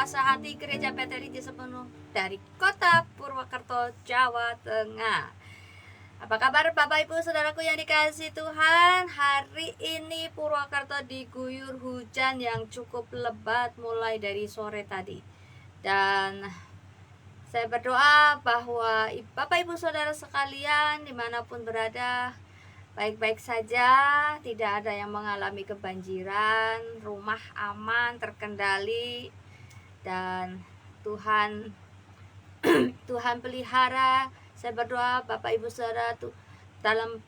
kuasa hati Gereja PTRI sepenuh dari kota Purwokerto, Jawa Tengah. Apa kabar Bapak Ibu Saudaraku yang dikasihi Tuhan? Hari ini Purwokerto diguyur hujan yang cukup lebat mulai dari sore tadi. Dan saya berdoa bahwa Bapak Ibu Saudara sekalian dimanapun berada baik-baik saja, tidak ada yang mengalami kebanjiran, rumah aman, terkendali, dan Tuhan pelihara. Saya berdoa Bapak Ibu Saudara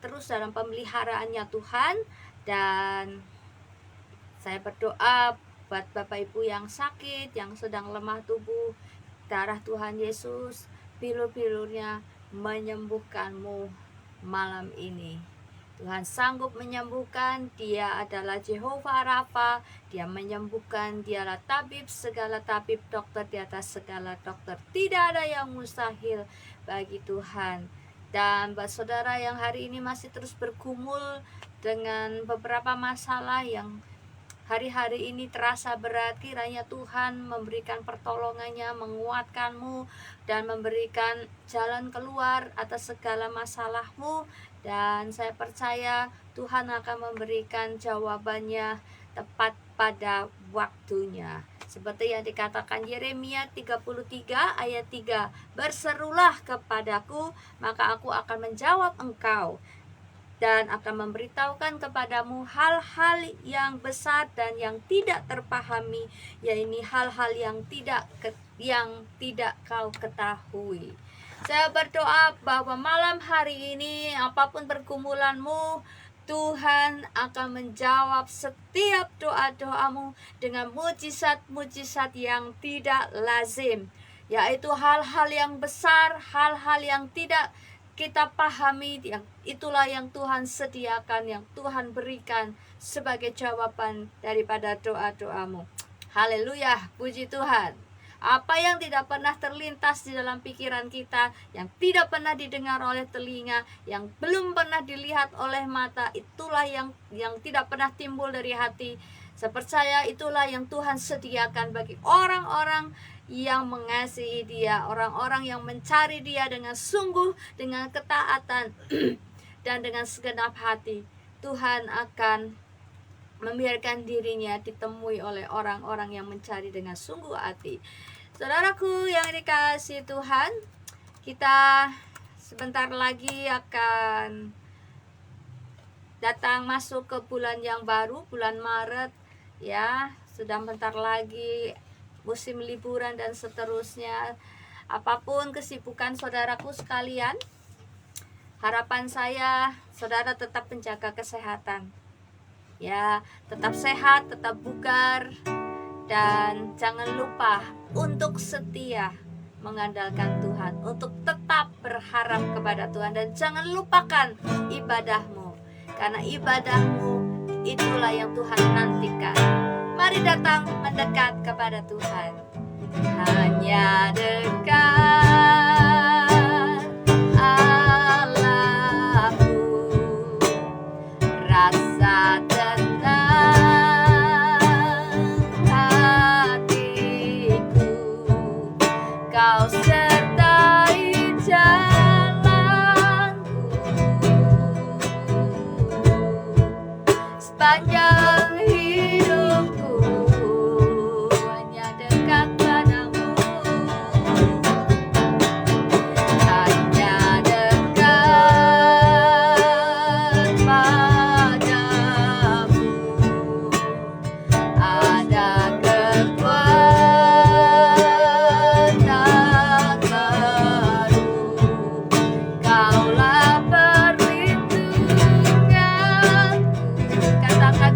terus dalam pemeliharaannya Tuhan, dan saya berdoa buat Bapak Ibu yang sakit, yang sedang lemah tubuh, darah Tuhan Yesus bilur-bilurnya menyembuhkanmu malam ini. Tuhan sanggup menyembuhkan, Dia adalah Jehovah Rafa, Dia menyembuhkan, Dialah tabib, segala tabib, dokter di atas segala dokter. Tidak ada yang mustahil bagi Tuhan. Dan buat saudara yang hari ini masih terus bergumul dengan beberapa masalah yang hari-hari ini terasa berat, kiranya Tuhan memberikan pertolongannya, menguatkanmu, dan memberikan jalan keluar atas segala masalahmu. Dan saya percaya Tuhan akan memberikan jawabannya tepat pada waktunya. Seperti yang dikatakan Yeremia 33 ayat 3, "Berserulah kepadaku, maka aku akan menjawab engkau, dan akan memberitahukan kepadamu hal-hal yang besar dan yang tidak terpahami, yaitu hal-hal yang tidak kau ketahui." Saya berdoa bahwa malam hari ini apapun pergumulanmu, Tuhan akan menjawab setiap doa-doamu dengan mujizat-mujizat yang tidak lazim, yaitu hal-hal yang besar, hal-hal yang tidak kita pahami, yang itulah yang Tuhan sediakan, yang Tuhan berikan sebagai jawaban daripada doa-doamu. Haleluya, puji Tuhan. Apa yang tidak pernah terlintas di dalam pikiran kita, yang tidak pernah didengar oleh telinga, yang belum pernah dilihat oleh mata, itulah yang tidak pernah timbul dari hati. Saya percaya itulah yang Tuhan sediakan bagi orang-orang yang mengasihi Dia, orang-orang yang mencari Dia dengan sungguh, dengan ketaatan dan dengan segenap hati. Tuhan akan membiarkan dirinya ditemui oleh orang-orang yang mencari dengan sungguh hati. Saudaraku yang dikasihi Tuhan, kita sebentar lagi akan datang masuk ke bulan yang baru, bulan Maret, ya. Sudah bentar lagi musim liburan dan seterusnya. Apapun kesibukan saudaraku sekalian, harapan saya saudara tetap menjaga kesehatan, ya, tetap sehat, tetap bugar, dan jangan lupa untuk setia mengandalkan Tuhan, untuk tetap berharap kepada Tuhan, dan jangan lupakan ibadahmu, karena ibadahmu itulah yang Tuhan nantikan. Mari datang mendekat kepada Tuhan, hanya dekat Allahku, rasa Kau sertai jalanku sepanjang hidupku, hanya dekat padamu, hanya dekat padamu, ada Kaulah perlindunganku, katakan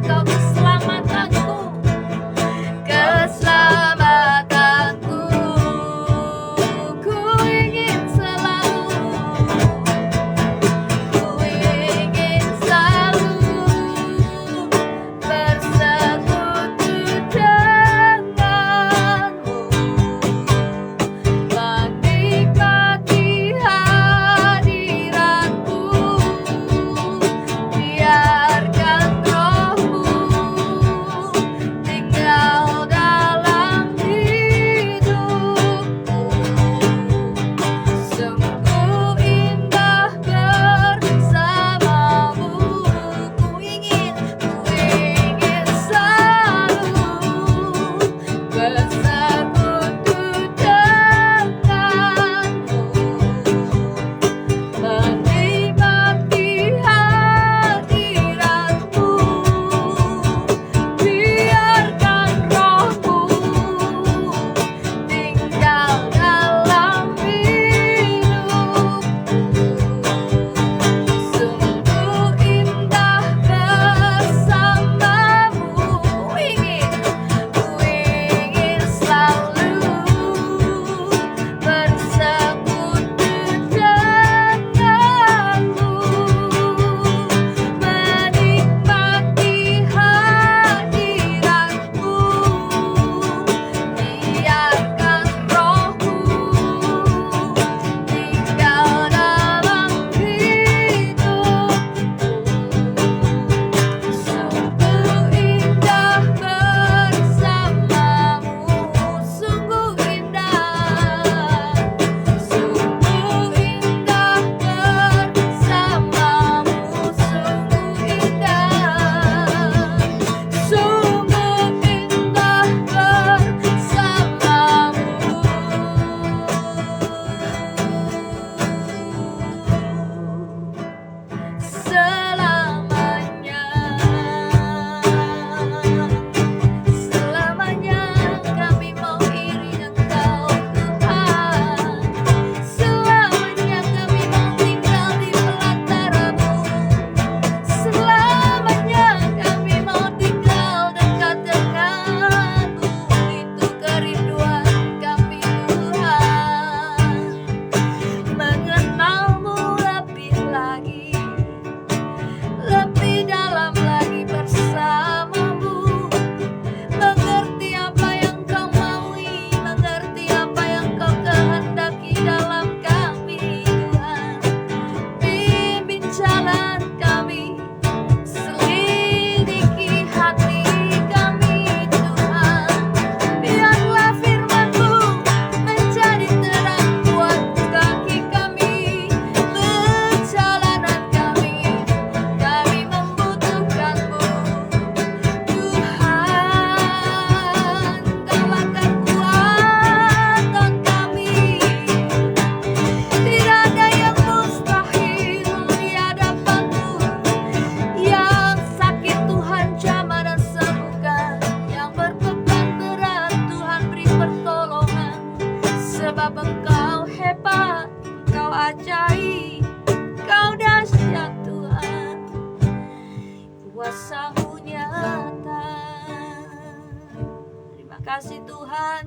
kasih Tuhan.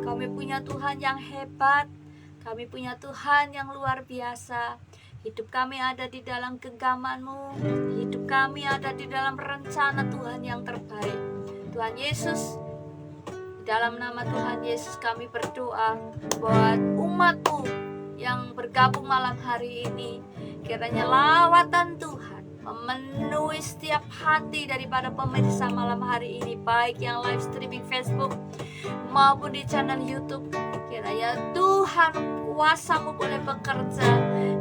Kami punya Tuhan yang hebat. Kami punya Tuhan yang luar biasa. Hidup kami ada di dalam genggaman-Mu. Hidup kami ada di dalam rencana Tuhan yang terbaik. Tuhan Yesus, di dalam nama Tuhan Yesus kami berdoa buat umat-Mu yang bergabung malam hari ini. Kiranya lawatan Tuhan memenuhi setiap hati daripada pemirsa malam hari ini, baik yang live streaming Facebook maupun di channel YouTube. Kiranya Tuhan kuasa-Mu boleh bekerja.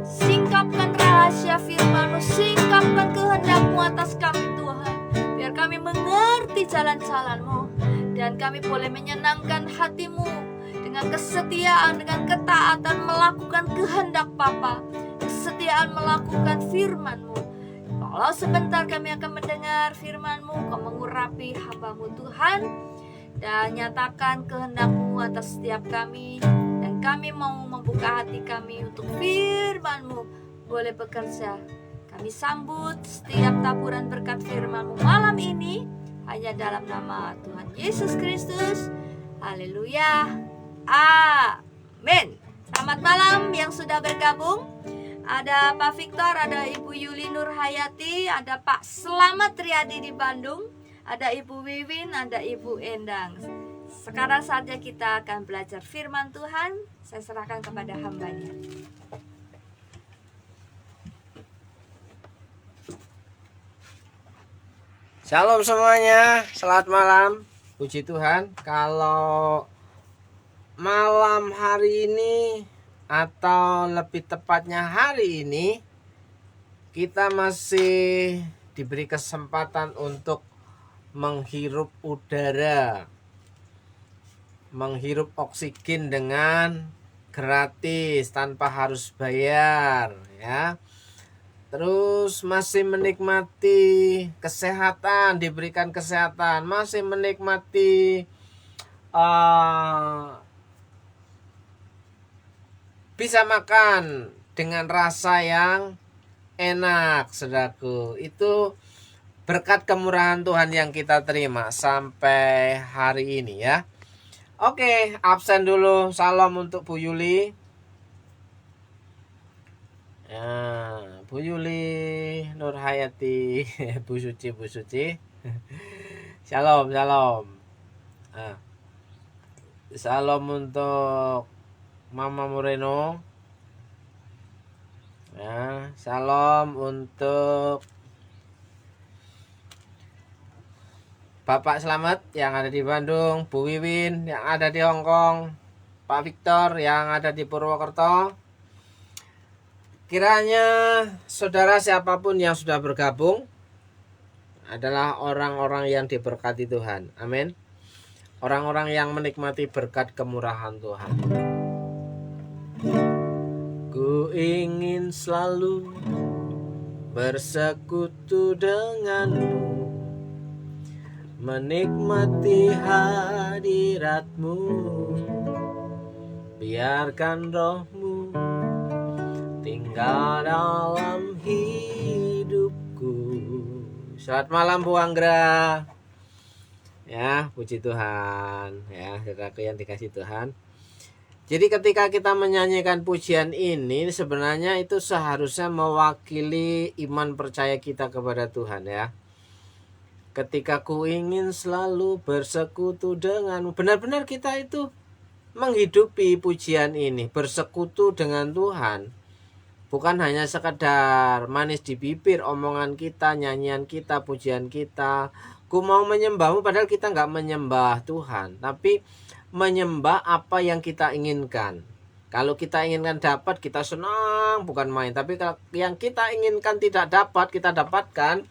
Singkapkan rahasia firman-Mu, singkapkan kehendak-Mu atas kami Tuhan, biar kami mengerti jalan-jalan-Mu, dan kami boleh menyenangkan hati-Mu dengan kesetiaan, dengan ketaatan melakukan kehendak Bapa, kesetiaan melakukan firman-Mu. Kalau sebentar kami akan mendengar firman-Mu, Kau mengurapi hamba-Mu Tuhan, dan nyatakan kehendak-Mu atas setiap kami. Dan kami mau membuka hati kami untuk firman-Mu boleh bekerja. Kami sambut setiap taburan berkat firman-Mu malam ini, hanya dalam nama Tuhan Yesus Kristus. Haleluya, amin. Selamat malam yang sudah bergabung. Ada Pak Victor, ada Ibu Yuli Nurhayati, ada Pak Slamet Riyadi di Bandung, ada Ibu Wiwin, ada Ibu Endang. Sekarang saatnya kita akan belajar firman Tuhan. Saya serahkan kepada hambanya. Shalom semuanya, selamat malam. Puji Tuhan, kalau malam hari ini, atau lebih tepatnya hari ini, kita masih diberi kesempatan untuk menghirup udara, menghirup oksigen dengan gratis tanpa harus bayar, ya. Terus masih menikmati kesehatan, diberikan kesehatan, masih menikmati bisa makan dengan rasa yang enak, saudaraku. Itu berkat kemurahan Tuhan yang kita terima sampai hari ini, ya. Oke, absen dulu. Salam untuk Bu Yuli. Ya, Bu Yuli Nurhayati, Bu Suci. Shalom. Salam untuk Mama Moreno. Ya, salam untuk Bapak Slamet yang ada di Bandung, Bu Wiwin yang ada di Hong Kong, Pak Victor yang ada di Purwokerto. Kiranya saudara siapapun yang sudah bergabung adalah orang-orang yang diberkati Tuhan. Amin. Orang-orang yang menikmati berkat kemurahan Tuhan. Ku ingin selalu bersekutu denganmu, menikmati hadiratmu, biarkan rohmu tinggal dalam hidupku. Selamat malam Bu Anggra. Ya, puji Tuhan. Ya, saudaraku yang dikasih Tuhan. Jadi ketika kita menyanyikan pujian ini, sebenarnya itu seharusnya mewakili iman percaya kita kepada Tuhan, ya. Ketika ku ingin selalu bersekutu denganmu, benar-benar kita itu menghidupi pujian ini, bersekutu dengan Tuhan. Bukan hanya sekedar manis di bibir omongan kita, nyanyian kita, pujian kita. Ku mau menyembahmu, padahal kita nggak menyembah Tuhan, tapi menyembah apa yang kita inginkan. Kalau kita inginkan dapat, kita senang, bukan main. Tapi kalau yang kita inginkan tidak dapat, kita dapatkan,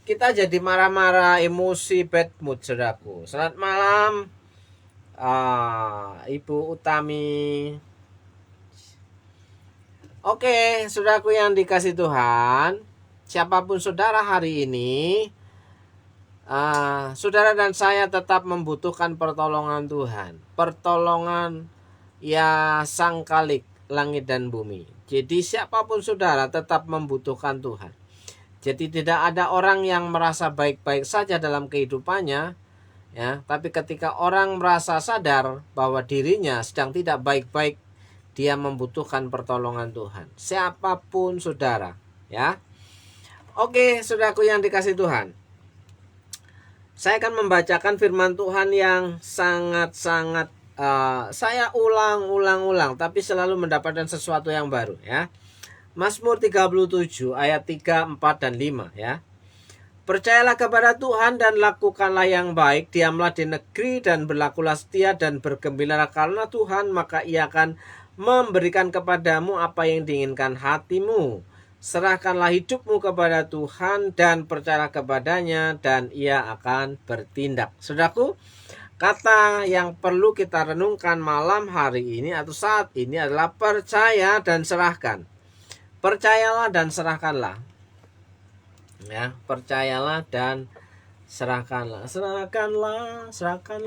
kita jadi marah-marah, emosi, bad mood, saudaraku. Selamat malam, Ibu Utami. Oke, saudaraku yang dikasih Tuhan, siapapun saudara hari ini, saudara dan saya tetap membutuhkan pertolongan Tuhan. Pertolongan ya Sang Khalik langit dan bumi. Jadi siapapun saudara tetap membutuhkan Tuhan. Jadi tidak ada orang yang merasa baik-baik saja dalam kehidupannya Ya, tapi ketika orang merasa sadar bahwa dirinya sedang tidak baik-baik, dia membutuhkan pertolongan Tuhan. Siapapun saudara, ya. Oke, saudaraku yang dikasih Tuhan. Saya akan membacakan firman Tuhan yang sangat-sangat saya ulang, tapi selalu mendapatkan sesuatu yang baru, ya. Mazmur 37 ayat 3, 4 dan 5, ya. Percayalah kepada Tuhan dan lakukanlah yang baik, diamlah di negeri dan berlakulah setia dan bergembiralah karena Tuhan, maka Ia akan memberikan kepadamu apa yang diinginkan hatimu. Serahkanlah hidupmu kepada Tuhan dan percayalah kepadanya dan Ia akan bertindak. Saudaraku, kata yang perlu kita renungkan malam hari ini atau saat ini adalah percaya dan serahkan. Percayalah dan serahkanlah. Ya, percayalah dan serahkanlah. Serahkanlah. Serahkan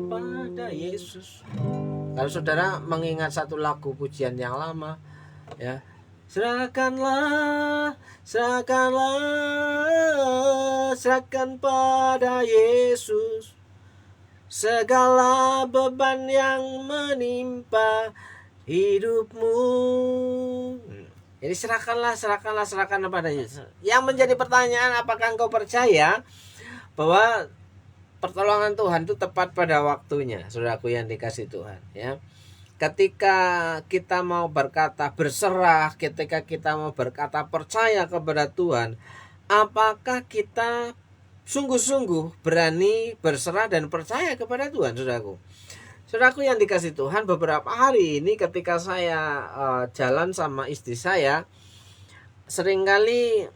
pada Yesus. Kalau saudara mengingat satu lagu pujian yang lama, ya, serahkan pada Yesus segala beban yang menimpa hidupmu. Jadi serahkan pada Yesus. Yang menjadi pertanyaan, apakah engkau percaya bahwa pertolongan Tuhan itu tepat pada waktunya, saudaraku yang dikasih Tuhan, ya. Ketika kita mau berkata berserah, ketika kita mau berkata percaya kepada Tuhan, apakah kita sungguh-sungguh berani berserah dan percaya kepada Tuhan, saudaraku? Saudaraku yang dikasih Tuhan, beberapa hari ini ketika saya jalan sama istri saya, seringkali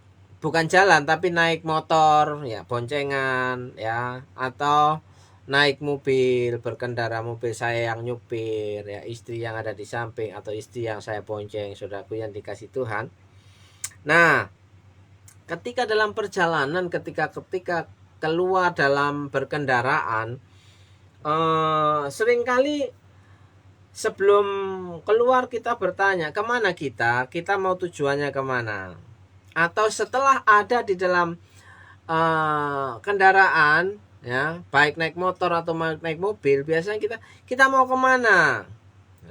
bukan jalan tapi naik motor, ya, boncengan, ya, atau naik mobil, berkendara mobil saya yang nyupir, ya, istri yang ada di samping atau istri yang saya bonceng, saudaraku yang dikasih Tuhan. Nah, ketika dalam perjalanan, ketika keluar dalam berkendaraan, seringkali sebelum keluar kita bertanya kemana kita mau tujuannya kemana, atau setelah ada di dalam kendaraan, ya, baik naik motor atau naik mobil, biasanya kita mau kemana.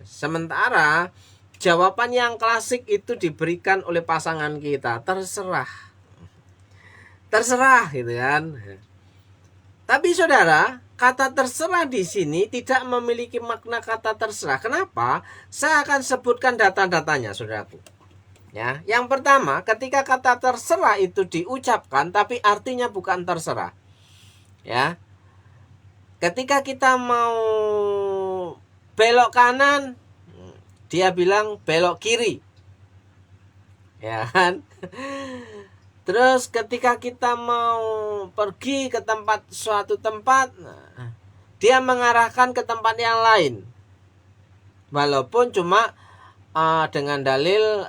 Sementara jawaban yang klasik itu diberikan oleh pasangan kita, terserah gitu kan. Tapi saudara, kata terserah di sini tidak memiliki makna kata terserah. Kenapa? Saya akan sebutkan data-datanya, saudaraku. Ya, yang pertama, ketika kata terserah itu diucapkan tapi artinya bukan terserah. Ya. Ketika kita mau belok kanan, dia bilang belok kiri. Ya kan? Terus ketika kita mau pergi ke suatu tempat, dia mengarahkan ke tempat yang lain, walaupun cuma dengan dalil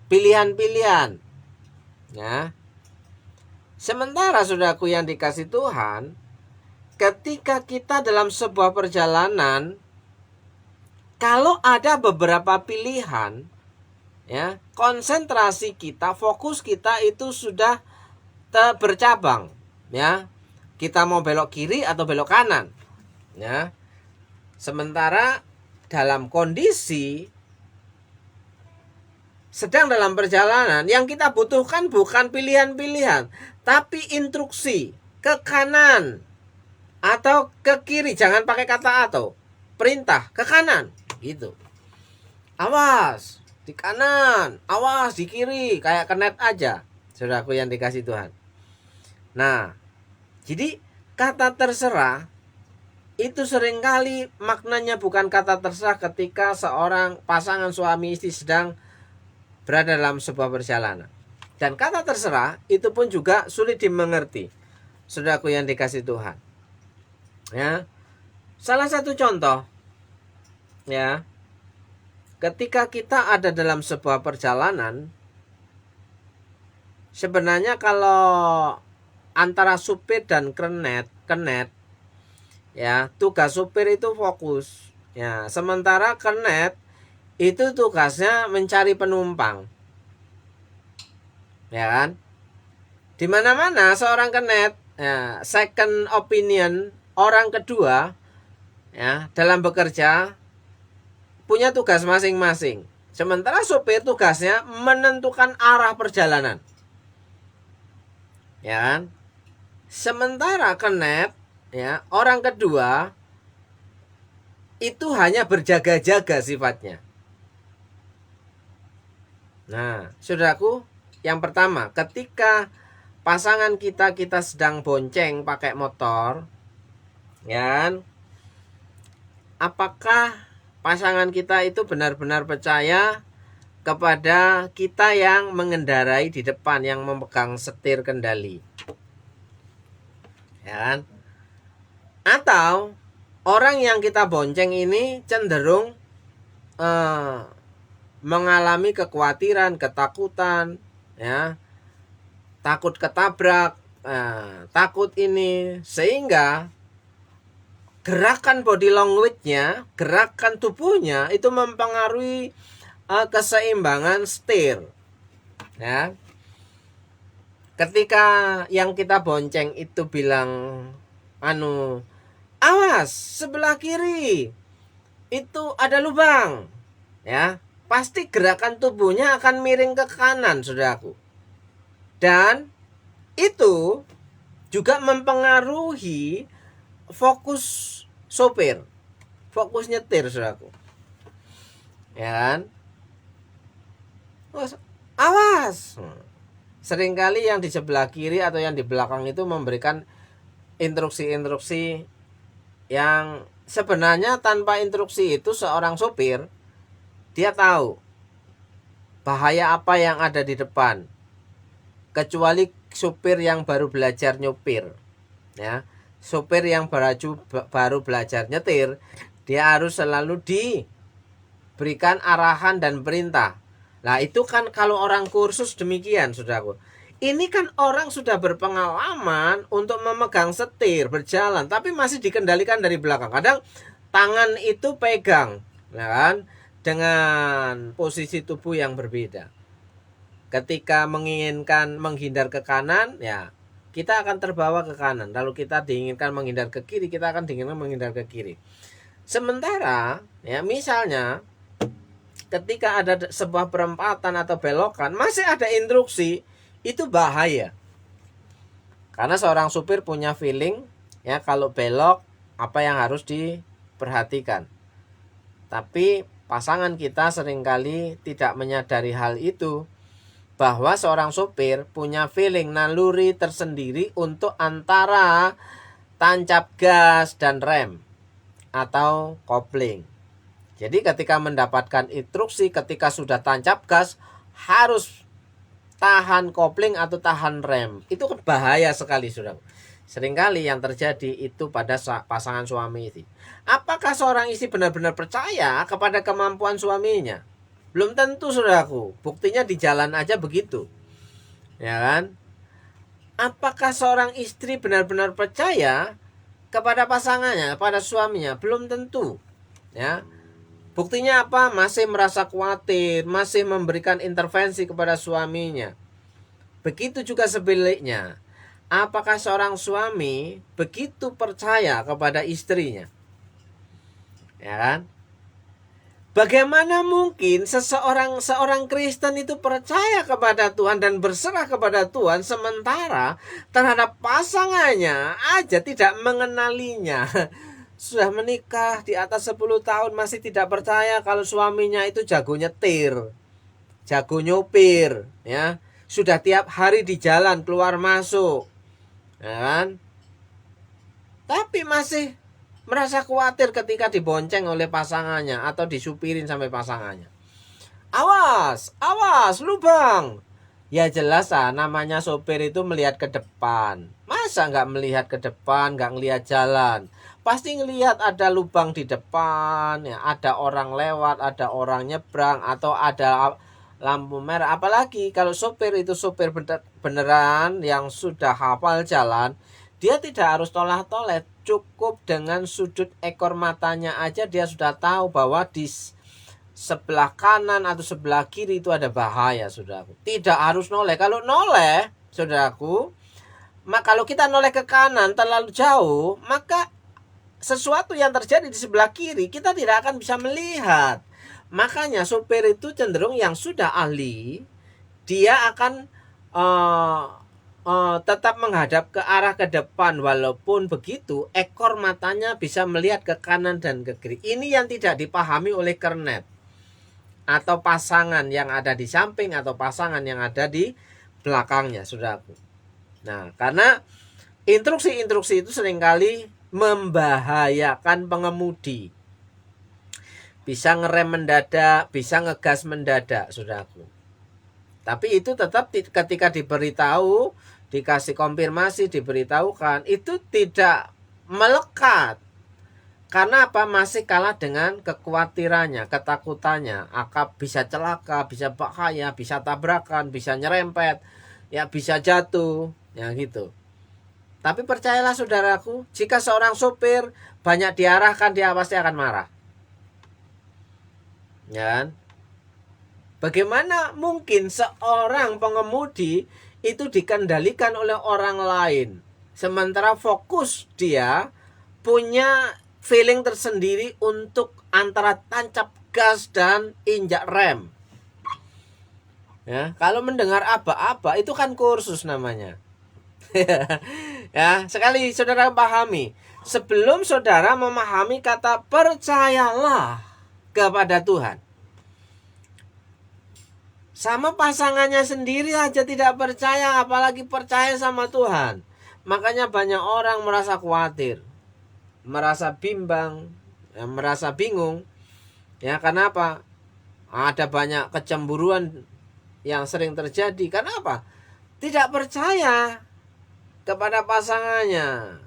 pilihan-pilihan, ya. Sementara saudaraku yang dikasih Tuhan, ketika kita dalam sebuah perjalanan, kalau ada beberapa pilihan, ya, konsentrasi kita, fokus kita itu sudah bercabang, ya. Kita mau belok kiri atau belok kanan, ya. Sementara dalam kondisi sedang dalam perjalanan, yang kita butuhkan bukan pilihan-pilihan, tapi instruksi ke kanan atau ke kiri. Jangan pakai kata atau, perintah ke kanan, gitu. Awas di kanan, awas di kiri, kayak kenet aja, saudaraku yang dikasih Tuhan. Nah, jadi kata terserah itu seringkali maknanya bukan kata terserah ketika seorang pasangan suami istri sedang berada dalam sebuah perjalanan. Dan kata terserah itu pun juga sulit dimengerti, saudaraku yang dikasih Tuhan. Ya, salah satu contoh, ya, ketika kita ada dalam sebuah perjalanan, sebenarnya kalau antara supir dan kenet, ya, tugas supir itu fokus, ya, sementara kenet itu tugasnya mencari penumpang. ya kan? Di mana-mana seorang kenet, ya, second opinion, orang kedua, ya, dalam bekerja punya tugas masing-masing. Sementara sopir tugasnya menentukan arah perjalanan, ya kan? Sementara kenet, ya, orang kedua itu hanya berjaga-jaga sifatnya. Nah, saudaraku, yang pertama, ketika pasangan kita sedang bonceng pakai motor, ya kan? Apakah pasangan kita itu benar-benar percaya kepada kita yang mengendarai di depan, yang memegang setir kendali, ya kan? Atau orang yang kita bonceng ini cenderung mengalami kekhawatiran, ketakutan, ya, takut ketabrak, takut ini, sehingga gerakan body language-nya, gerakan tubuhnya itu mempengaruhi keseimbangan setir, ya. Ketika yang kita bonceng itu bilang, awas sebelah kiri itu ada lubang, ya, pasti gerakan tubuhnya akan miring ke kanan, saudaraku. Dan itu juga mempengaruhi fokus sopir, fokus nyetir, saudaraku, ya kan? Awas. Seringkali yang di sebelah kiri atau yang di belakang itu memberikan instruksi-instruksi yang sebenarnya tanpa instruksi itu seorang sopir dia tahu bahaya apa yang ada di depan. Kecuali sopir yang baru belajar nyopir, ya. Sopir yang baru belajar nyetir, dia harus selalu diberikan arahan dan perintah. Nah, itu kan kalau orang kursus demikian, saudaraku. Ini kan orang sudah berpengalaman untuk memegang setir, berjalan, tapi masih dikendalikan dari belakang. Kadang tangan itu pegang, ya kan, dengan posisi tubuh yang berbeda. Ketika menginginkan menghindar ke kanan, ya kita akan terbawa ke kanan. Lalu kita diinginkan menghindar ke kiri, kita akan diinginkan menghindar ke kiri. Sementara, ya, misalnya ketika ada sebuah perempatan atau belokan, masih ada instruksi, itu bahaya. Karena seorang supir punya feeling, ya, kalau belok apa yang harus diperhatikan. Tapi pasangan kita seringkali tidak menyadari hal itu, bahwa seorang supir punya feeling, naluri tersendiri untuk antara tancap gas dan rem atau kopling. Jadi ketika mendapatkan instruksi, ketika sudah tancap gas harus tahan kopling atau tahan rem, itu bahaya sekali, saudara. Seringkali yang terjadi itu pada pasangan suami istri. Apakah seorang istri benar-benar percaya kepada kemampuan suaminya? Belum tentu, saudaraku. Buktinya di jalan aja begitu, ya kan? Apakah seorang istri benar-benar percaya kepada pasangannya, kepada suaminya? Belum tentu, ya. Buktinya apa? Masih merasa khawatir, masih memberikan intervensi kepada suaminya. Begitu juga sebaliknya. Apakah seorang suami begitu percaya kepada istrinya? Ya kan? Bagaimana mungkin seorang Kristen itu percaya kepada Tuhan dan berserah kepada Tuhan, sementara terhadap pasangannya aja tidak mengenalinya? Sudah menikah di atas 10 tahun masih tidak percaya kalau suaminya itu jago nyetir, jago nyopir, ya. Sudah tiap hari di jalan keluar masuk, ya kan? Tapi masih merasa khawatir ketika dibonceng oleh pasangannya atau disupirin sampai pasangannya. Awas, awas, lubang. Ya jelas lah, namanya sopir itu melihat ke depan. Masa nggak melihat ke depan, nggak ngelihat jalan? Pasti ngelihat ada lubang di depan, ya, ada orang lewat, ada orang nyebrang, atau ada lampu merah. Apalagi kalau sopir itu sopir beneran yang sudah hafal jalan, dia tidak harus tolak-tolak. Cukup dengan sudut ekor matanya aja dia sudah tahu bahwa di sebelah kanan atau sebelah kiri itu ada bahaya, saudaraku. Tidak harus noleh. Kalau noleh, saudaraku, kalau kita noleh ke kanan terlalu jauh, maka sesuatu yang terjadi di sebelah kiri kita tidak akan bisa melihat. Makanya sopir itu cenderung yang sudah ahli, dia akan tetap menghadap ke arah ke depan. Walaupun begitu, ekor matanya bisa melihat ke kanan dan ke kiri. Ini yang tidak dipahami oleh kernet atau pasangan yang ada di samping atau pasangan yang ada di belakangnya, saudaraku. Nah, karena instruksi-instruksi itu seringkali membahayakan pengemudi. Bisa ngerem mendadak, bisa ngegas mendadak, saudaraku. Tapi itu tetap ketika diberitahu, dikasih konfirmasi, diberitahukan, itu tidak melekat. Karena apa? Masih kalah dengan kekhawatirannya, ketakutannya. Akan bisa celaka, bisa bahaya, bisa tabrakan, bisa nyerempet, ya bisa jatuh, ya gitu. Tapi percayalah saudaraku, jika seorang sopir banyak diarahkan, dia pasti akan marah. Ya. Bagaimana mungkin seorang pengemudi itu dikendalikan oleh orang lain, sementara fokus dia punya feeling tersendiri untuk antara tancap gas dan injak rem. Ya, kalau mendengar aba-aba itu kan kursus namanya. Ya, sekali saudara pahami, sebelum saudara memahami kata percayalah kepada Tuhan, sama pasangannya sendiri aja tidak percaya, apalagi percaya sama Tuhan. Makanya banyak orang merasa khawatir, merasa bimbang, ya, merasa bingung. Ya, kenapa? Ada banyak kecemburuan yang sering terjadi. Kenapa? Tidak percaya kepada pasangannya.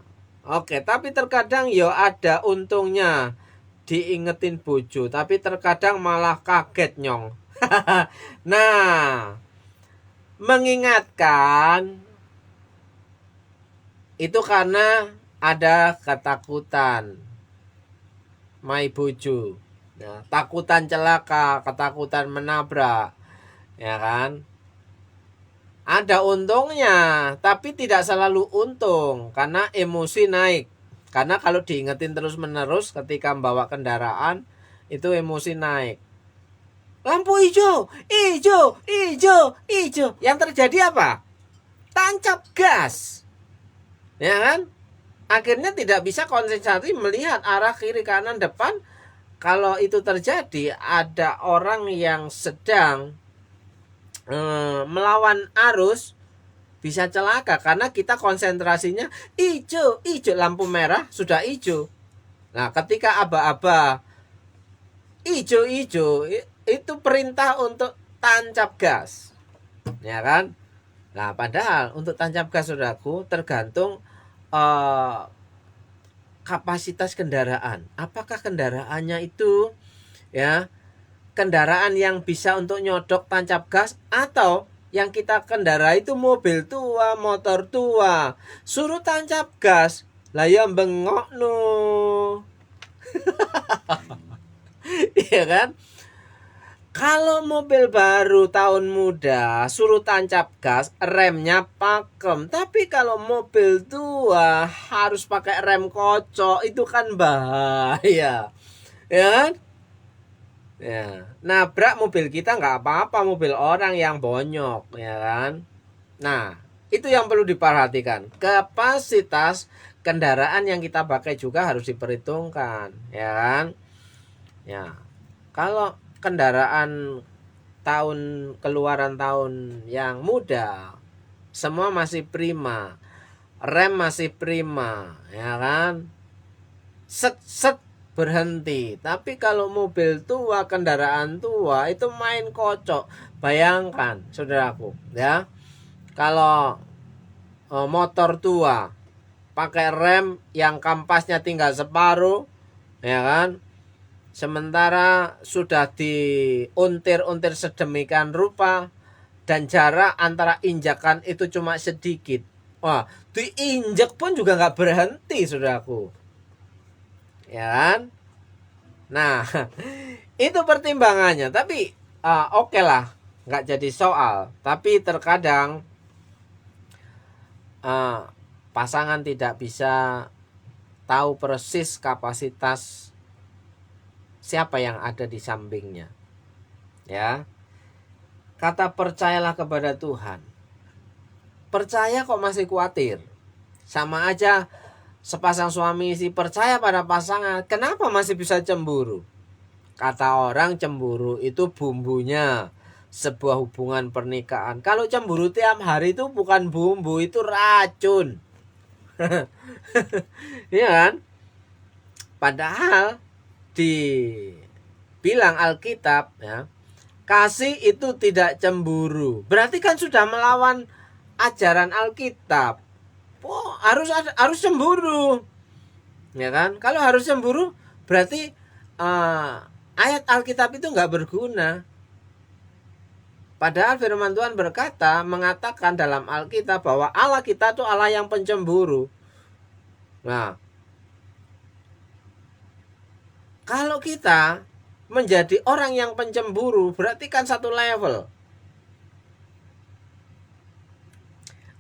Oke, tapi terkadang ya ada untungnya diingetin bojo, tapi terkadang malah kaget nyong. Nah, mengingatkan itu karena ada ketakutan mai bojo. Nah, takutan celaka, ketakutan menabrak, ya kan? Ada untungnya, tapi tidak selalu untung karena emosi naik. Karena kalau diingetin terus-menerus ketika membawa kendaraan, itu emosi naik. Lampu hijau, hijau, hijau, hijau. Yang terjadi apa? Tancap gas. Ya kan? Akhirnya tidak bisa konsentrasi melihat arah kiri kanan depan. Kalau itu terjadi, ada orang yang sedang melawan arus, bisa celaka karena kita konsentrasinya hijau, hijau, lampu merah sudah hijau. Nah, ketika aba-aba hijau-hijau itu perintah untuk tancap gas, ya kan? Nah, padahal untuk tancap gas, saudaraku, tergantung kapasitas kendaraan. Apakah kendaraannya itu ya kendaraan yang bisa untuk nyodok tancap gas, atau yang kita kendarai itu mobil tua, motor tua, suruh tancap gas, lah ya bengok no. Iya kan? Kalau mobil baru tahun muda suruh tancap gas, remnya pakem. Tapi kalau mobil tua harus pakai rem kocok, itu kan bahaya. Ya kan? Ya, nabrak mobil kita nggak apa-apa, mobil orang yang bonyok, ya kan? Nah, itu yang perlu diperhatikan. Kapasitas kendaraan yang kita pakai juga harus diperhitungkan, ya kan? Ya, kalau kendaraan keluaran tahun yang muda, semua masih prima, rem masih prima, ya kan? Set berhenti. Tapi kalau mobil tua, kendaraan tua itu main kocok. Bayangkan, saudaraku, ya, kalau motor tua pakai rem yang kampasnya tinggal separuh, ya kan? Sementara sudah diuntir-untir sedemikian rupa dan jarak antara injakan itu cuma sedikit. Wah, diinjak pun juga nggak berhenti, saudaraku. Ya kan? Nah, itu pertimbangannya. Tapi oke lah, nggak jadi soal. Tapi terkadang pasangan tidak bisa tahu persis kapasitas siapa yang ada di sampingnya. Ya, kata percayalah kepada Tuhan. Percaya kok masih khawatir. Sama aja sepasang suami istri percaya pada pasangan, kenapa masih bisa cemburu? Kata orang cemburu itu bumbunya sebuah hubungan pernikahan. Kalau cemburu tiap hari itu bukan bumbu, itu racun. Iya kan? Padahal dibilang Alkitab ya, kasih itu tidak cemburu. Berarti kan sudah melawan ajaran Alkitab. Oh, harus cemburu. Ya kan? Kalau harus cemburu berarti ayat Alkitab itu nggak berguna. Padahal firman Tuhan mengatakan dalam Alkitab bahwa Allah kita itu Allah yang pencemburu. Nah, kalau kita menjadi orang yang pencemburu berarti kan satu level.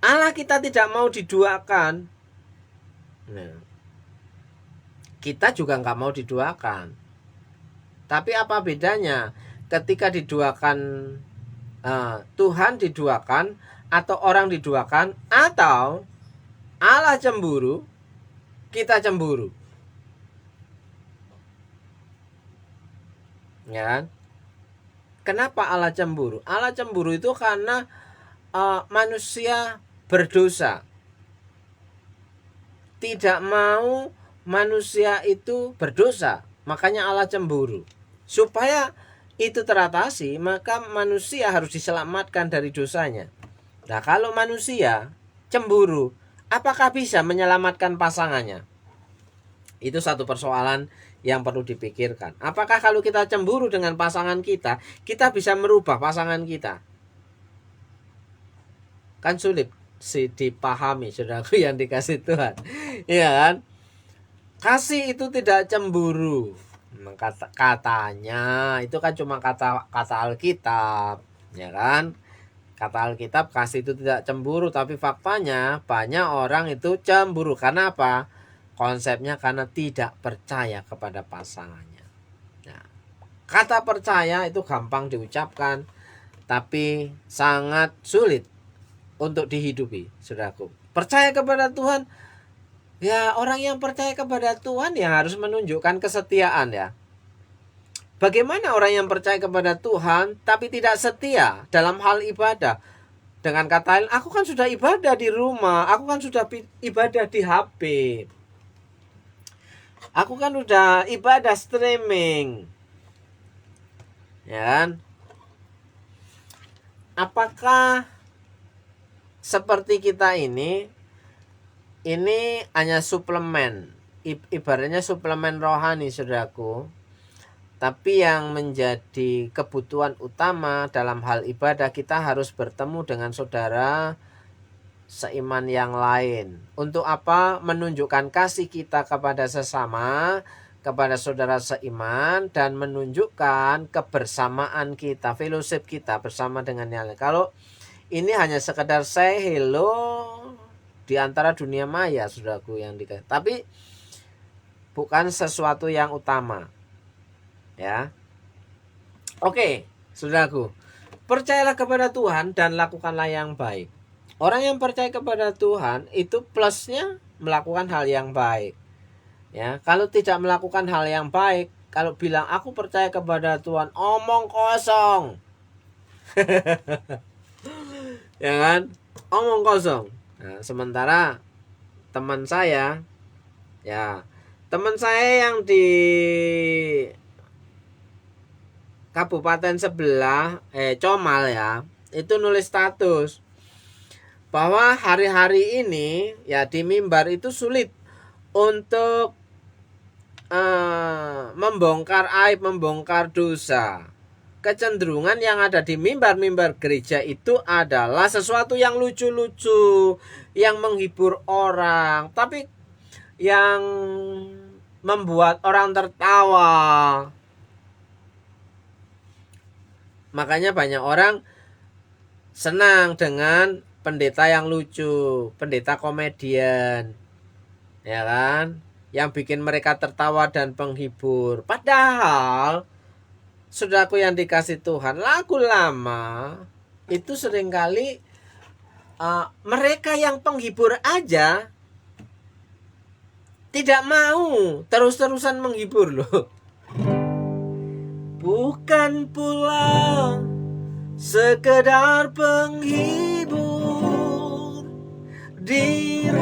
Allah kita tidak mau diduakan. Nah, kita juga nggak mau diduakan. Tapi apa bedanya ketika diduakan Tuhan diduakan atau orang diduakan atau Allah cemburu, kita cemburu. Ya kan? Kenapa Allah cemburu? Allah cemburu itu karena manusia berdosa. Tidak mau manusia itu berdosa. Makanya Allah cemburu. Supaya itu teratasi, maka manusia harus diselamatkan dari dosanya. Nah, kalau manusia cemburu, apakah bisa menyelamatkan pasangannya? Itu satu persoalan yang perlu dipikirkan. Apakah kalau kita cemburu dengan pasangan kita bisa merubah pasangan kita? Kan sulit sih dipahami, saudaraku yang dikasih Tuhan. Iya kan? Kasih itu tidak cemburu. Katanya itu kan cuma kata Alkitab, ya kan? Kata Alkitab kasih itu tidak cemburu, tapi faktanya banyak orang itu cemburu. Karena apa? Konsepnya karena tidak percaya kepada pasangannya. Nah, kata percaya itu gampang diucapkan, tapi sangat sulit untuk dihidupi, saudaraku. Percaya kepada Tuhan. Ya, orang yang percaya kepada Tuhan yang harus menunjukkan kesetiaan ya. Bagaimana orang yang percaya kepada Tuhan tapi tidak setia dalam hal ibadah? Dengan kata lain, aku kan sudah ibadah di rumah, aku kan sudah ibadah di HP. Aku kan udah ibadah streaming. Ya kan? Apakah seperti kita ini hanya suplemen, ibaratnya suplemen rohani, saudaraku. Tapi yang menjadi kebutuhan utama dalam hal ibadah, kita harus bertemu dengan saudara seiman yang lain. Untuk apa? Menunjukkan kasih kita kepada sesama, kepada saudara seiman, dan menunjukkan kebersamaan kita, fellowship kita bersama dengan yang lain. Kalau ini hanya sekedar say hello di antara dunia maya, saudaraku yang dikasih, tapi bukan sesuatu yang utama. Ya. Oke, saudaraku. Percayalah kepada Tuhan dan lakukanlah yang baik. Orang yang percaya kepada Tuhan itu plusnya melakukan hal yang baik. Ya, kalau tidak melakukan hal yang baik, kalau bilang aku percaya kepada Tuhan, omong kosong. Ya kan? Omong kosong. Nah, sementara teman saya yang di kabupaten sebelah Comal ya, itu nulis status bahwa hari-hari ini ya di mimbar itu sulit untuk membongkar aib, membongkar dosa. Kecenderungan yang ada di mimbar-mimbar gereja itu adalah sesuatu yang lucu-lucu, yang menghibur orang. Tapi yang membuat orang tertawa. Makanya banyak orang senang dengan pendeta yang lucu, pendeta komedian, ya kan, yang bikin mereka tertawa dan penghibur. Padahal saudaraku yang dikasih Tuhan, lagu lama itu seringkali mereka yang penghibur aja tidak mau terus-terusan menghibur loh. Bukan pula sekedar penghibur, diriku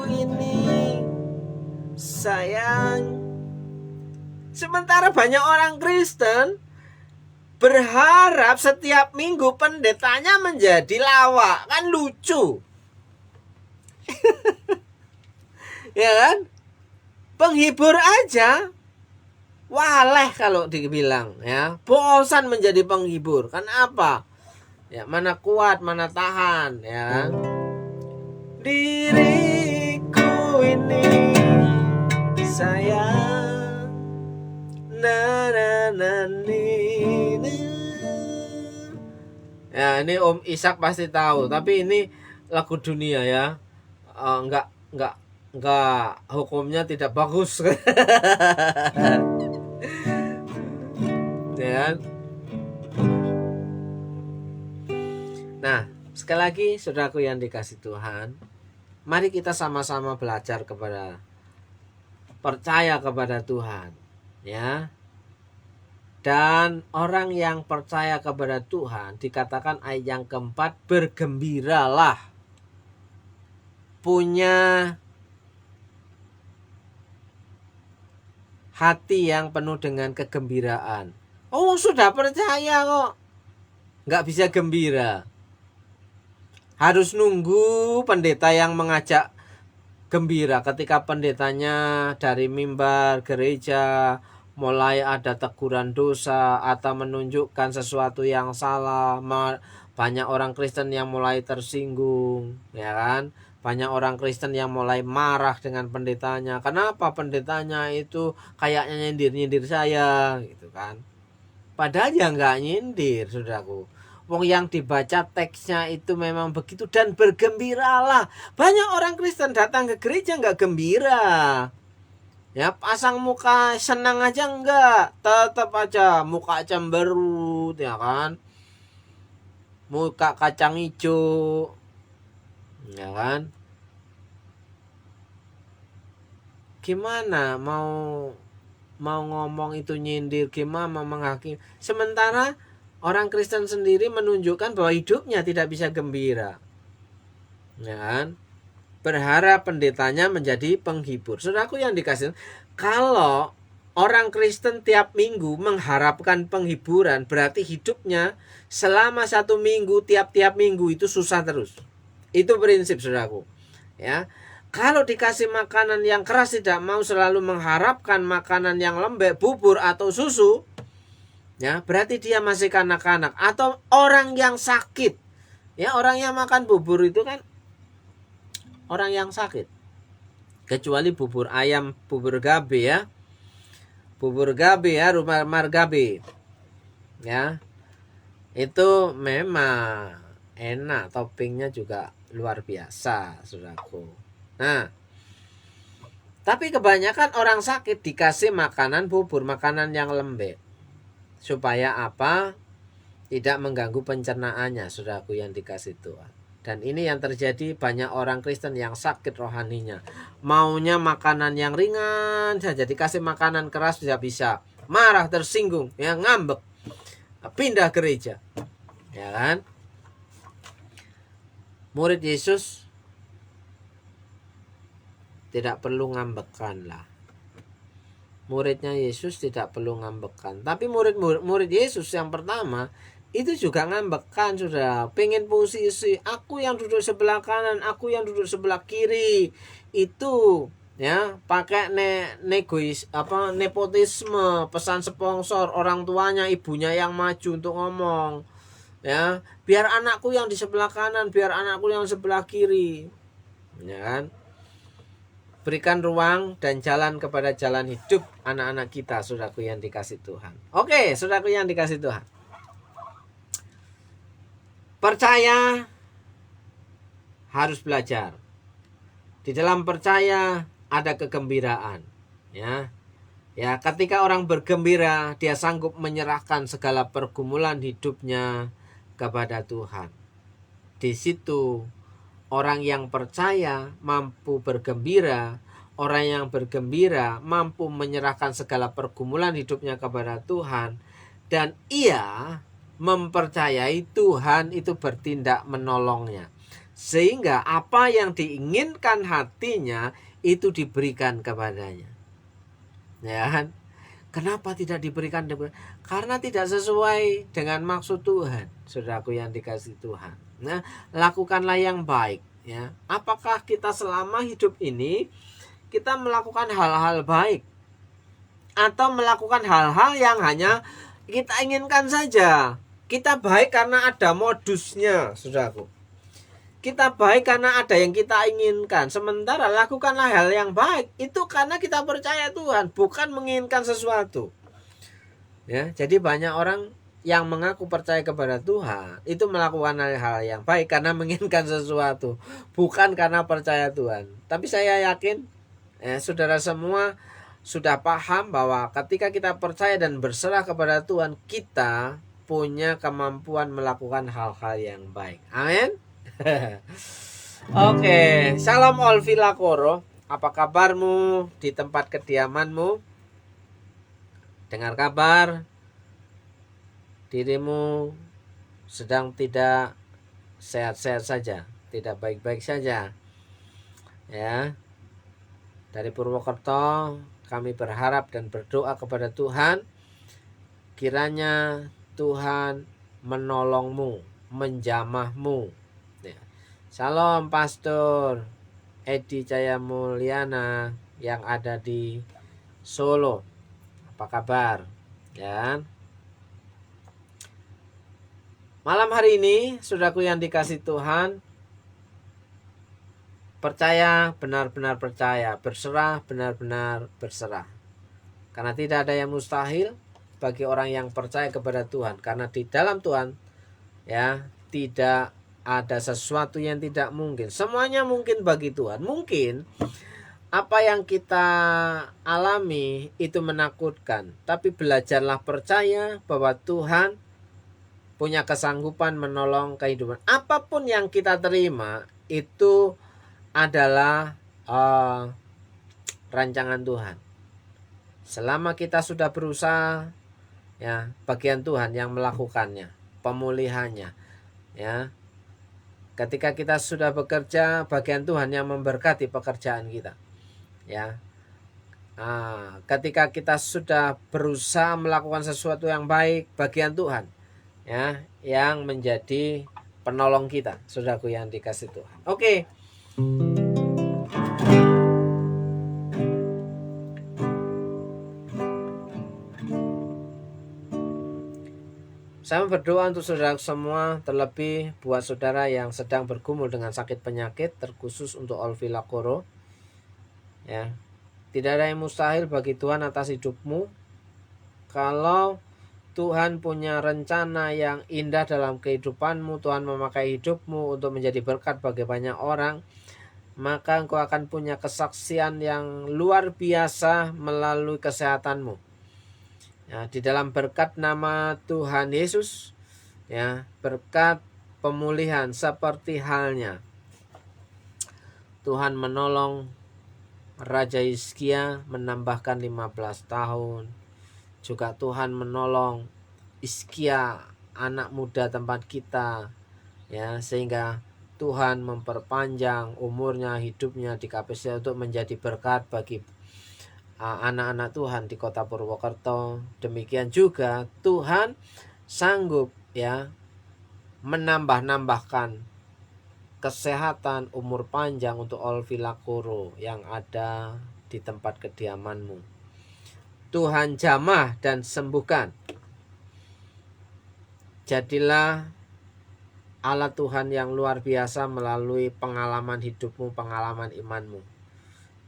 ini sayang. Sementara banyak orang Kristen berharap setiap minggu pendetanya menjadi lawak. Kan lucu. Ya kan? Penghibur aja waleh kalau dibilang, ya. Bosan menjadi penghibur. Kan apa? Ya, mana kuat, mana tahan, ya kan? Diriku ini sayang. Na na na ni, na. Ya, ini Om Ishak pasti tahu, tapi ini lagu dunia ya. Enggak hukumnya tidak bagus. Ya. Nah, sekali lagi saudaraku yang dikasih Tuhan, mari kita sama-sama belajar percaya kepada Tuhan, ya. Dan orang yang percaya kepada Tuhan dikatakan ayat yang keempat, bergembiralah. Punya hati yang penuh dengan kegembiraan. Oh, sudah percaya kok nggak bisa gembira. Harus nunggu pendeta yang mengajak gembira. Ketika pendetanya dari mimbar gereja mulai ada teguran dosa atau menunjukkan sesuatu yang salah, banyak orang Kristen yang mulai tersinggung, ya kan? Banyak orang Kristen yang mulai marah dengan pendetanya. Kenapa pendetanya itu kayaknya nyindir-nyindir saya, gitu kan? Padahal ya nggak nyindir, saudaraku. Wong yang dibaca teksnya itu memang begitu, dan bergembiralah. Banyak orang Kristen datang ke gereja nggak gembira. Ya, pasang muka senang aja enggak, tetap aja muka cemberut, ya kan, muka kacang hijau, ya kan. Gimana mau ngomong itu nyindir, gimana mau menghakimi, sementara orang Kristen sendiri menunjukkan bahwa hidupnya tidak bisa gembira, ya kan. Berharap pendetanya menjadi penghibur. Saudaraku yang dikasih, kalau orang Kristen tiap minggu mengharapkan penghiburan, berarti hidupnya selama 1 minggu, tiap-tiap minggu itu susah terus. Itu prinsip, saudaraku, ya. Kalau dikasih makanan yang keras, tidak mau selalu mengharapkan makanan yang lembek, bubur atau susu, ya, berarti dia masih kanak-kanak. Atau orang yang sakit, ya, orang yang makan bubur itu kan orang yang sakit. Kecuali bubur ayam, bubur gabe, ya. Bubur gabe, ya, rumah margabe, ya. Itu memang enak, toppingnya juga luar biasa, saudaraku. Nah, tapi kebanyakan orang sakit dikasih makanan bubur, makanan yang lembek. Supaya apa? Tidak mengganggu pencernaannya, saudaraku yang dikasih Tuhan. Dan ini yang terjadi, banyak orang Kristen yang sakit rohaninya. Maunya makanan yang ringan saja, dikasih makanan keras tidak bisa. Marah, tersinggung, ya, ngambek. Pindah gereja. Ya kan? Murid Yesus tidak perlu ngambekan lah. Muridnya Yesus tidak perlu ngambekan. Tapi murid Yesus yang pertama itu juga ngambekan, sudah. Pengen posisi, aku yang duduk sebelah kanan, aku yang duduk sebelah kiri. Itu, ya, pakai nepotisme, pesan sponsor, orang tuanya, ibunya yang maju untuk ngomong, ya, biar anakku yang di sebelah kanan, biar anakku yang sebelah kiri, ya kan. berikan ruang dan jalan kepada jalan hidup anak-anak kita, saudaraku yang dikasih Tuhan. Oke, saudaraku yang dikasih Tuhan. Percaya harus belajar. Di dalam percaya ada kegembiraan, ya. Ya, ketika orang bergembira, dia sanggup menyerahkan segala pergumulan hidupnya kepada Tuhan. Di situ orang yang percaya mampu bergembira, orang yang bergembira mampu menyerahkan segala pergumulan hidupnya kepada Tuhan, dan ia mempercayai Tuhan itu bertindak menolongnya. Sehingga apa yang diinginkan hatinya itu diberikan kepadanya. Ya kan? Kenapa tidak diberikan? Karena tidak sesuai dengan maksud Tuhan, saudaraku yang dikasih Tuhan. Nah, lakukanlah yang baik, ya. Apakah kita selama hidup ini kita melakukan hal-hal baik atau melakukan hal-hal yang hanya kita inginkan saja? Kita baik karena ada modusnya, saudaraku. Kita baik karena ada yang kita inginkan. Sementara lakukanlah hal yang baik itu karena kita percaya Tuhan, bukan menginginkan sesuatu. Ya, jadi banyak orang yang mengaku percaya kepada Tuhan itu melakukan hal yang baik karena menginginkan sesuatu, bukan karena percaya Tuhan. Tapi saya yakin saudara semua sudah paham bahwa ketika kita percaya dan berserah kepada Tuhan, kita punya kemampuan melakukan hal-hal yang baik. Amin. Oke, Shalom Olvila Koro. Apa kabarmu di tempat kediamanmu? Dengar kabar dirimu sedang tidak sehat-sehat saja, tidak baik-baik saja. Ya. Dari Purwokerto kami berharap dan berdoa kepada Tuhan, kiranya Tuhan menolongmu, menjamahmu. Salam Pastor Edi Cahaya Mulyana yang ada di Solo. Apa kabar? Ya. Malam hari ini, saudaraku yang dikasih Tuhan, percaya benar-benar percaya, berserah benar-benar berserah. Karena tidak ada yang mustahil bagi orang yang percaya kepada Tuhan. Karena di dalam Tuhan, ya, tidak ada sesuatu yang tidak mungkin. Semuanya mungkin bagi Tuhan. Mungkin apa yang kita alami itu menakutkan, tapi belajarlah percaya bahwa Tuhan punya kesanggupan menolong kehidupan. Apapun yang kita terima itu adalah rancangan Tuhan. Selama kita sudah berusaha, ya, bagian Tuhan yang melakukannya, pemulihannya, ya. Ketika kita sudah bekerja, bagian Tuhan yang memberkati pekerjaan kita. Ya. Ketika kita sudah berusaha melakukan sesuatu yang baik, bagian Tuhan, ya, yang menjadi penolong kita, saudaraku yang dikasih Tuhan. Oke. Saya berdoa untuk saudara semua, terlebih buat saudara yang sedang bergumul dengan sakit penyakit, terkhusus untuk Olvila Koro. Ya, tidak ada yang mustahil bagi Tuhan atas hidupmu. Kalau Tuhan punya rencana yang indah dalam kehidupanmu, Tuhan memakai hidupmu untuk menjadi berkat bagi banyak orang, maka engkau akan punya kesaksian yang luar biasa melalui kesehatanmu. Ya, di dalam berkat nama Tuhan Yesus, ya, berkat pemulihan seperti halnya Tuhan menolong Raja Hizkia menambahkan 15 tahun. Juga Tuhan menolong Hizkia, anak muda tempat kita, ya, sehingga Tuhan memperpanjang umurnya, hidupnya di KPC untuk menjadi berkat bagi anak-anak Tuhan di kota Purwokerto. Demikian juga Tuhan sanggup, ya, menambahkan kesehatan, umur panjang untuk Olvila Koro yang ada di tempat kediamanmu. Tuhan jamah dan sembuhkan. Jadilah alat Tuhan yang luar biasa melalui pengalaman hidupmu, pengalaman imanmu.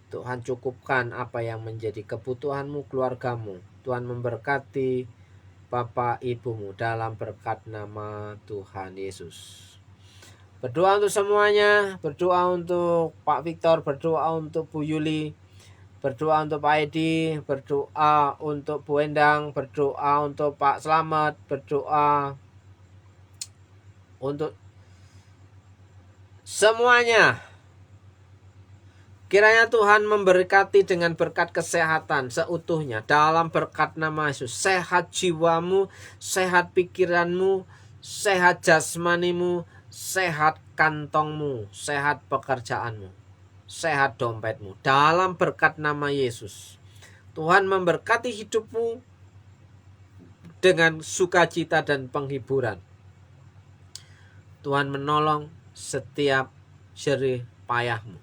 Tuhan cukupkan apa yang menjadi kebutuhanmu, keluargamu. Tuhan memberkati Bapak Ibumu dalam berkat nama Tuhan Yesus. Berdoa untuk semuanya, berdoa untuk Pak Victor, berdoa untuk Bu Yuli, berdoa untuk Pak Edi, berdoa untuk Bu Endang, berdoa untuk Pak Slamet, berdoa untuk semuanya. Kiranya Tuhan memberkati dengan berkat kesehatan seutuhnya dalam berkat nama Yesus. Sehat jiwamu, sehat pikiranmu, sehat jasmanimu, sehat kantongmu, sehat pekerjaanmu, sehat dompetmu. Dalam berkat nama Yesus, Tuhan memberkati hidupmu dengan sukacita dan penghiburan. Tuhan menolong setiap jerih payahmu.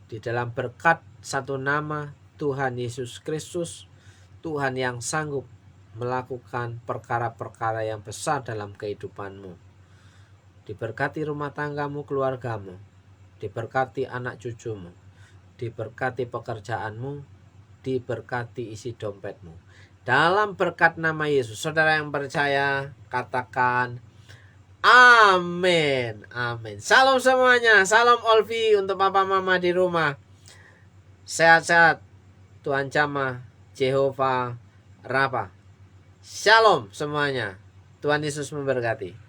Di dalam berkat satu nama Tuhan Yesus Kristus, Tuhan yang sanggup melakukan perkara-perkara yang besar dalam kehidupanmu. Diberkati rumah tanggamu, keluargamu, diberkati anak cucumu, diberkati pekerjaanmu, diberkati isi dompetmu. Dalam berkat nama Yesus, saudara yang percaya, katakan amin. Amin. Salam semuanya. Salam Olvi untuk papa mama di rumah. Sehat-sehat. Tuhan jamah. Jehovah Rafa. Shalom semuanya. Tuhan Yesus memberkati.